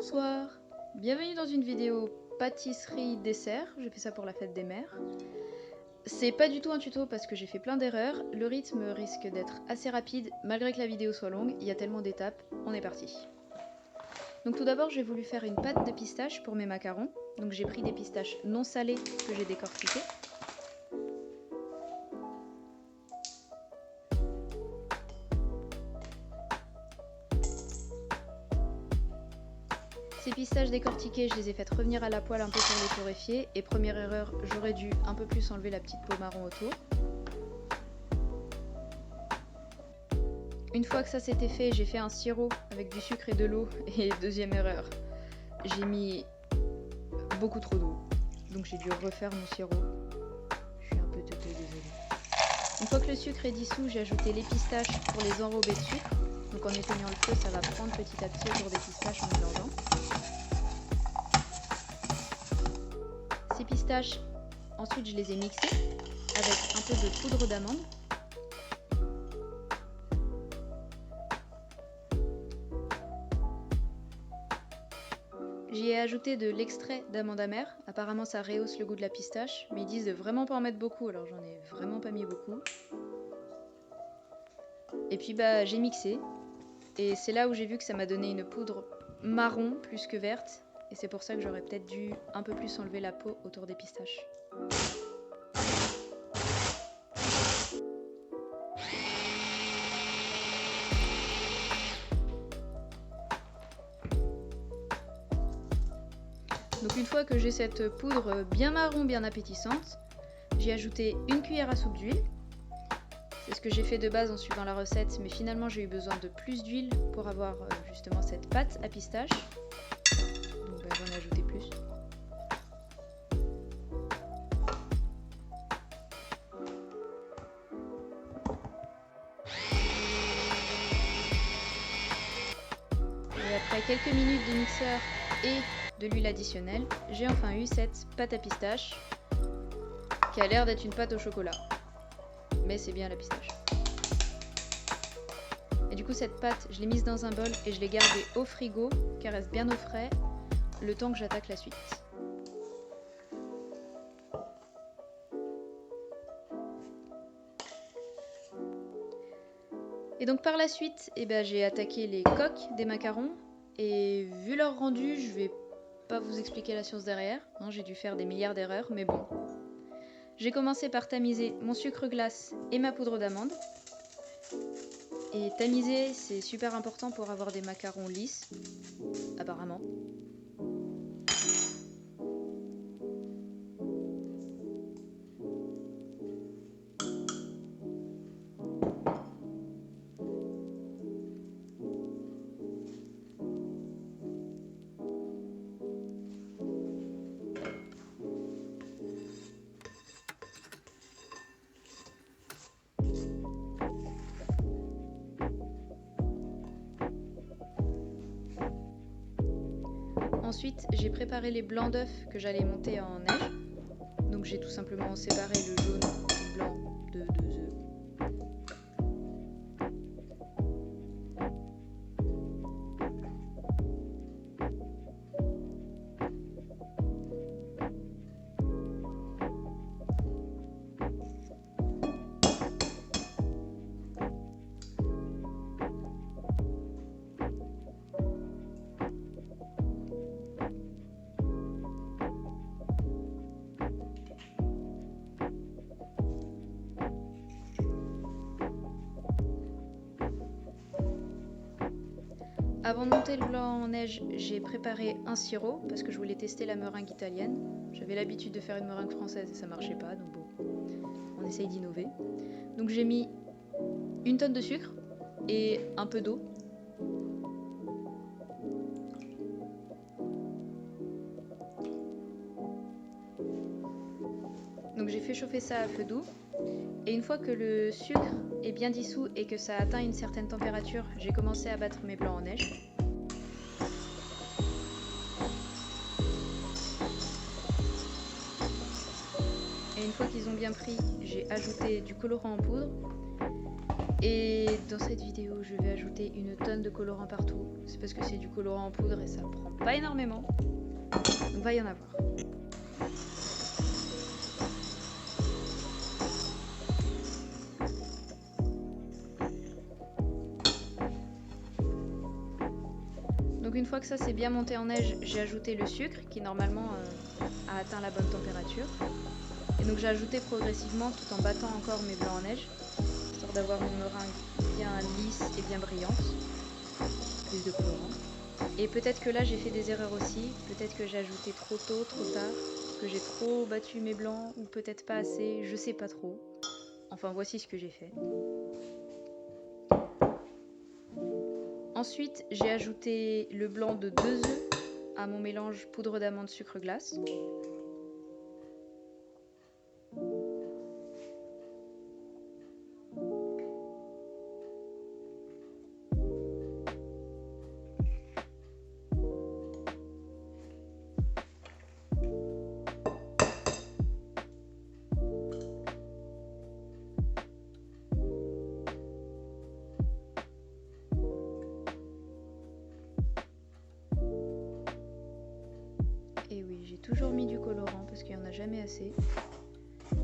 Bonsoir, bienvenue dans une vidéo pâtisserie dessert, j'ai fait ça pour la fête des mères. C'est pas du tout un tuto parce que j'ai fait plein d'erreurs, le rythme risque d'être assez rapide malgré que la vidéo soit longue, il y a tellement d'étapes, on est parti. Donc tout d'abord j'ai voulu faire une pâte de pistache pour mes macarons, donc j'ai pris des pistaches non salées que j'ai décortiquées. Ces pistaches décortiquées, je les ai faites revenir à la poêle un peu pour les torréfier. Et première erreur, j'aurais dû un peu plus enlever la petite peau marron autour. Une fois que ça s'était fait, j'ai fait un sirop avec du sucre et de l'eau. Et deuxième erreur, j'ai mis beaucoup trop d'eau. Donc j'ai dû refaire mon sirop. Je suis un peu teutée, désolée. Une fois que le sucre est dissous, j'ai ajouté les pistaches pour les enrober de sucre. Donc en éteignant le feu, ça va prendre petit à petit autour des pistaches en mélangeant. Ces pistaches, ensuite je les ai mixées avec un peu de poudre d'amande. J'y ai ajouté de l'extrait d'amande amère, apparemment ça rehausse le goût de la pistache, mais ils disent de vraiment pas en mettre beaucoup, alors j'en ai vraiment pas mis beaucoup. Et puis j'ai mixé, et c'est là où j'ai vu que ça m'a donné une poudre marron plus que verte, et c'est pour ça que j'aurais peut-être dû un peu plus enlever la peau autour des pistaches. Donc une fois que j'ai cette poudre bien marron, bien appétissante, j'ai ajouté une cuillère à soupe d'huile. C'est ce que j'ai fait de base en suivant la recette, mais finalement j'ai eu besoin de plus d'huile pour avoir justement cette pâte à pistache. Donc j'en ai ajouté plus. Et après quelques minutes de mixeur et de l'huile additionnelle, j'ai enfin eu cette pâte à pistache qui a l'air d'être une pâte au chocolat. Mais c'est bien la pistache. Et du coup cette pâte, je l'ai mise dans un bol et je l'ai gardée au frigo, qu'elle reste bien au frais, le temps que j'attaque la suite. Et donc par la suite, j'ai attaqué les coques des macarons, et vu leur rendu, je vais pas vous expliquer la science derrière, hein, j'ai dû faire des milliards d'erreurs, mais bon. J'ai commencé par tamiser mon sucre glace et ma poudre d'amande. Et tamiser, c'est super important pour avoir des macarons lisses, apparemment. Ensuite, j'ai préparé les blancs d'œufs que j'allais monter en neige. Donc j'ai tout simplement séparé le jaune du blanc de 2 œufs. Avant de monter le blanc en neige, j'ai préparé un sirop parce que je voulais tester la meringue italienne. J'avais l'habitude de faire une meringue française et ça marchait pas, donc bon, on essaye d'innover. Donc j'ai mis une tonne de sucre et un peu d'eau. Donc j'ai fait chauffer ça à feu doux. Et une fois que le sucre est bien dissous et que ça a atteint une certaine température, j'ai commencé à battre mes blancs en neige. Et une fois qu'ils ont bien pris, j'ai ajouté du colorant en poudre. Et dans cette vidéo, je vais ajouter une tonne de colorant partout. C'est parce que c'est du colorant en poudre et ça prend pas énormément. Donc va y en avoir. Donc une fois que ça c'est bien monté en neige, j'ai ajouté le sucre qui normalement a atteint la bonne température. Et donc j'ai ajouté progressivement tout en battant encore mes blancs en neige, histoire d'avoir une meringue bien lisse et bien brillante. Plus de colorant. Et peut-être que là j'ai fait des erreurs aussi, peut-être que j'ai ajouté trop tôt, trop tard, que j'ai trop battu mes blancs ou peut-être pas assez, je sais pas trop. Enfin voici ce que j'ai fait. Ensuite, j'ai ajouté le blanc de 2 œufs à mon mélange poudre d'amande sucre glace. Et oui, j'ai toujours mis du colorant parce qu'il n'y en a jamais assez.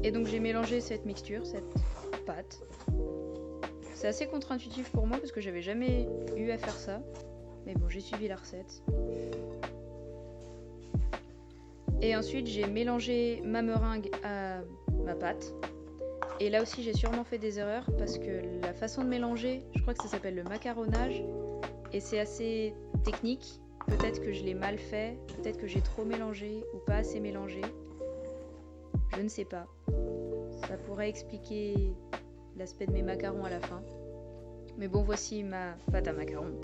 Et donc j'ai mélangé cette mixture, cette pâte. C'est assez contre-intuitif pour moi parce que j'avais jamais eu à faire ça. Mais bon, j'ai suivi la recette. Et ensuite j'ai mélangé ma meringue à ma pâte. Et là aussi j'ai sûrement fait des erreurs parce que la façon de mélanger, je crois que ça s'appelle le macaronnage. Et c'est assez technique. Peut-être que je l'ai mal fait, peut-être que j'ai trop mélangé ou pas assez mélangé. Je ne sais pas. Ça pourrait expliquer l'aspect de mes macarons à la fin. Mais bon, voici ma pâte à macarons.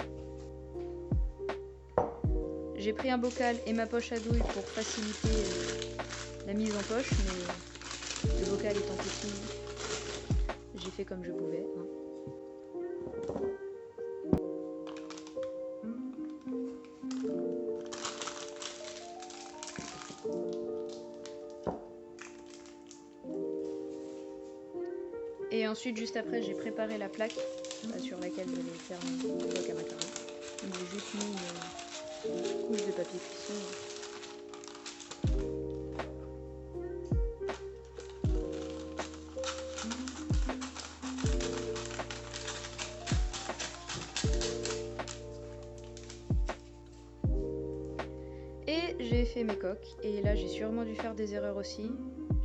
J'ai pris un bocal et ma poche à douille pour faciliter la mise en poche, mais le bocal étant petit, j'ai fait comme je pouvais. Et ensuite, juste après, j'ai préparé la plaque sur laquelle je vais faire mon bloc à macarons. Donc j'ai juste mis une couche de papier cuisson. Et j'ai fait mes coques. Et là, j'ai sûrement dû faire des erreurs aussi.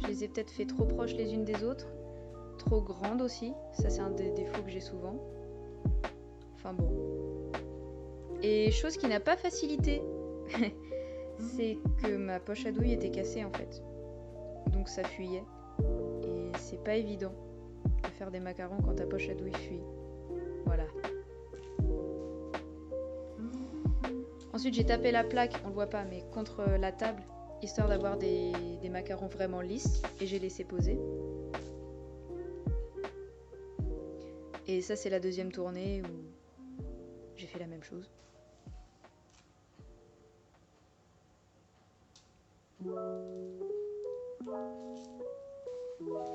Je les ai peut-être fait trop proches les unes des autres. Trop grande aussi, ça c'est un des défauts que j'ai souvent. Enfin bon. Et chose qui n'a pas facilité, c'est que ma poche à douille était cassée en fait. Donc ça fuyait. Et c'est pas évident de faire des macarons quand ta poche à douille fuit. Voilà. Ensuite j'ai tapé la plaque, on le voit pas, mais contre la table, histoire d'avoir des macarons vraiment lisses. Et j'ai laissé poser. Et ça c'est la deuxième tournée où j'ai fait la même chose.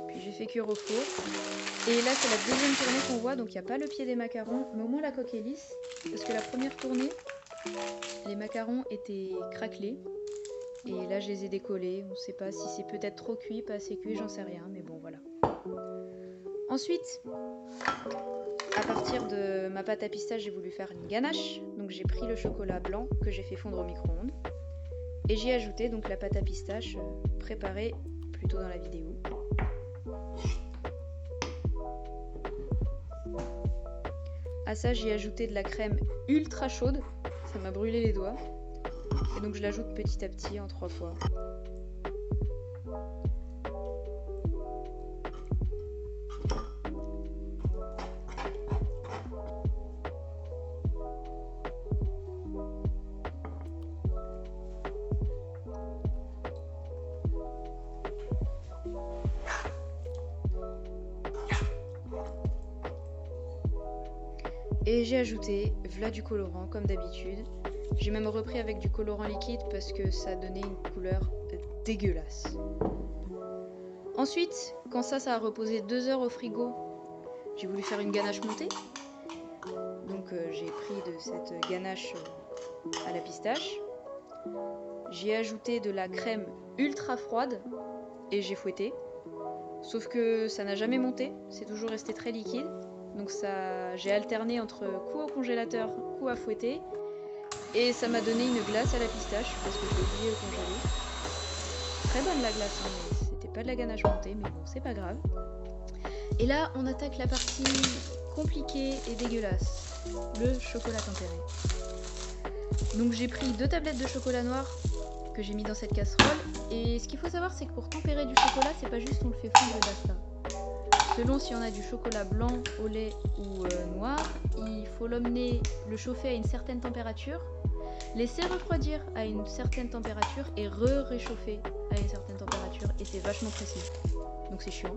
Puis j'ai fait cuire au four. Et là c'est la deuxième tournée qu'on voit, donc il n'y a pas le pied des macarons, mais au moins la coque est lisse. Parce que la première tournée, les macarons étaient craquelés. Et là je les ai décollés, on ne sait pas si c'est peut-être trop cuit, pas assez cuit, j'en sais rien, mais bon voilà. Ensuite, à partir de ma pâte à pistache, j'ai voulu faire une ganache. Donc j'ai pris le chocolat blanc que j'ai fait fondre au micro-ondes. Et j'y ai ajouté donc la pâte à pistache préparée plus tôt dans la vidéo. À ça, j'y ai ajouté de la crème ultra chaude. Ça m'a brûlé les doigts. Et donc je l'ajoute petit à petit en 3 fois. Et j'ai ajouté v'là du colorant comme d'habitude. J'ai même repris avec du colorant liquide parce que ça donnait une couleur dégueulasse. Ensuite, quand ça a reposé 2 heures au frigo, j'ai voulu faire une ganache montée. Donc j'ai pris de cette ganache à la pistache. J'ai ajouté de la crème ultra froide et j'ai fouetté. Sauf que ça n'a jamais monté, c'est toujours resté très liquide. Donc ça, j'ai alterné entre coup au congélateur, coup à fouetter. Et ça m'a donné une glace à la pistache parce que je l'ai oublié au congélateur. Très bonne la glace, hein, mais c'était pas de la ganache montée, mais bon, c'est pas grave. Et là, on attaque la partie compliquée et dégueulasse, le chocolat tempéré. Donc j'ai pris 2 tablettes de chocolat noir que j'ai mis dans cette casserole. Et ce qu'il faut savoir, c'est que pour tempérer du chocolat, c'est pas juste on le fait fondre et basta. Selon si on a du chocolat blanc au lait ou noir, il faut le chauffer à une certaine température, laisser refroidir à une certaine température et réchauffer à une certaine température. Et c'est vachement précis. Donc c'est chiant.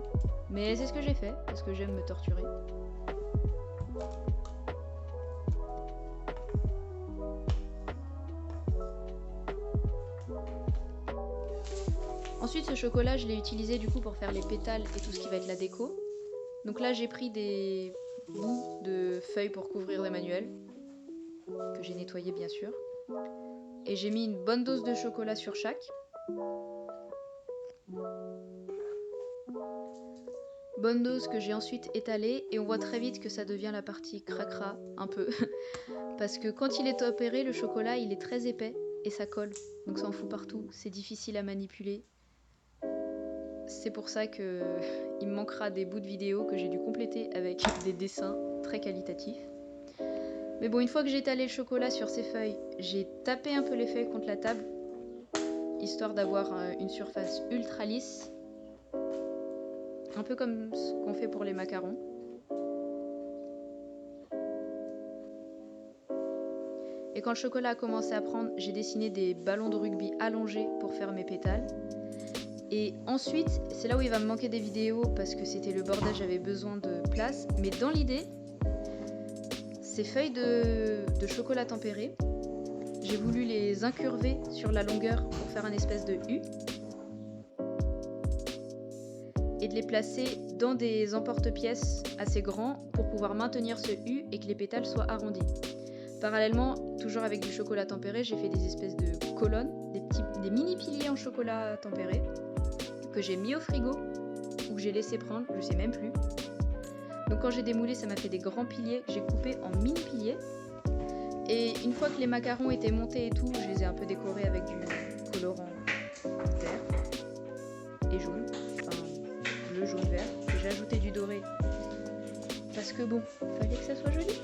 Mais c'est ce que j'ai fait, parce que j'aime me torturer. Ensuite, ce chocolat, je l'ai utilisé du coup pour faire les pétales et tout ce qui va être la déco. Donc là, j'ai pris des bouts de feuilles pour couvrir les manuels, que j'ai nettoyé bien sûr. Et j'ai mis une bonne dose de chocolat sur chaque. Bonne dose que j'ai ensuite étalée, et on voit très vite que ça devient la partie cracra, un peu. Parce que quand il est tempéré, le chocolat, il est très épais et ça colle. Donc ça en fout partout, c'est difficile à manipuler. C'est pour ça qu'il me manquera des bouts de vidéo que j'ai dû compléter avec des dessins très qualitatifs. Mais bon, une fois que j'ai étalé le chocolat sur ces feuilles, j'ai tapé un peu les feuilles contre la table, histoire d'avoir une surface ultra lisse. Un peu comme ce qu'on fait pour les macarons. Et quand le chocolat a commencé à prendre, j'ai dessiné des ballons de rugby allongés pour faire mes pétales. Et ensuite, c'est là où il va me manquer des vidéos parce que c'était le bordage, j'avais besoin de place. Mais dans l'idée, ces feuilles de chocolat tempéré, j'ai voulu les incurver sur la longueur pour faire un espèce de U. Et de les placer dans des emporte-pièces assez grands pour pouvoir maintenir ce U et que les pétales soient arrondis. Parallèlement, toujours avec du chocolat tempéré, j'ai fait des espèces de colonnes, des mini piliers en chocolat tempéré que j'ai mis au frigo ou que j'ai laissé prendre, je sais même plus. Donc quand j'ai démoulé, ça m'a fait des grands piliers que j'ai coupés en mini piliers. Et une fois que les macarons étaient montés et tout, je les ai un peu décorés avec du colorant vert et jaune, enfin bleu, jaune, vert. J'ai ajouté du doré parce que bon, fallait que ça soit joli.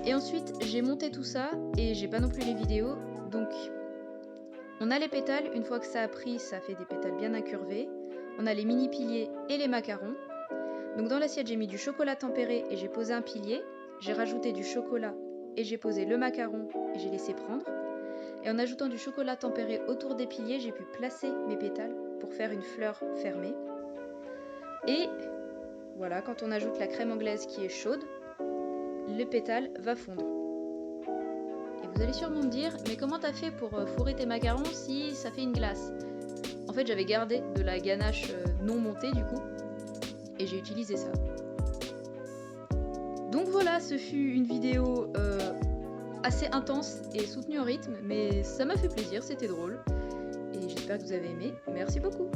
Et ensuite, j'ai monté tout ça et j'ai pas non plus les vidéos. Donc, on a les pétales. Une fois que ça a pris, ça fait des pétales bien incurvés. On a les mini piliers et les macarons. Donc, dans l'assiette, j'ai mis du chocolat tempéré et j'ai posé un pilier. J'ai rajouté du chocolat et j'ai posé le macaron et j'ai laissé prendre. Et en ajoutant du chocolat tempéré autour des piliers, j'ai pu placer mes pétales pour faire une fleur fermée. Et voilà, quand on ajoute la crème anglaise qui est chaude, le pétale va fondre. Et vous allez sûrement me dire, mais comment t'as fait pour fourrer tes macarons si ça fait une glace? En fait, j'avais gardé de la ganache non montée du coup, et j'ai utilisé ça. Donc voilà, ce fut une vidéo assez intense et soutenue en rythme, mais ça m'a fait plaisir, c'était drôle. Et j'espère que vous avez aimé. Merci beaucoup.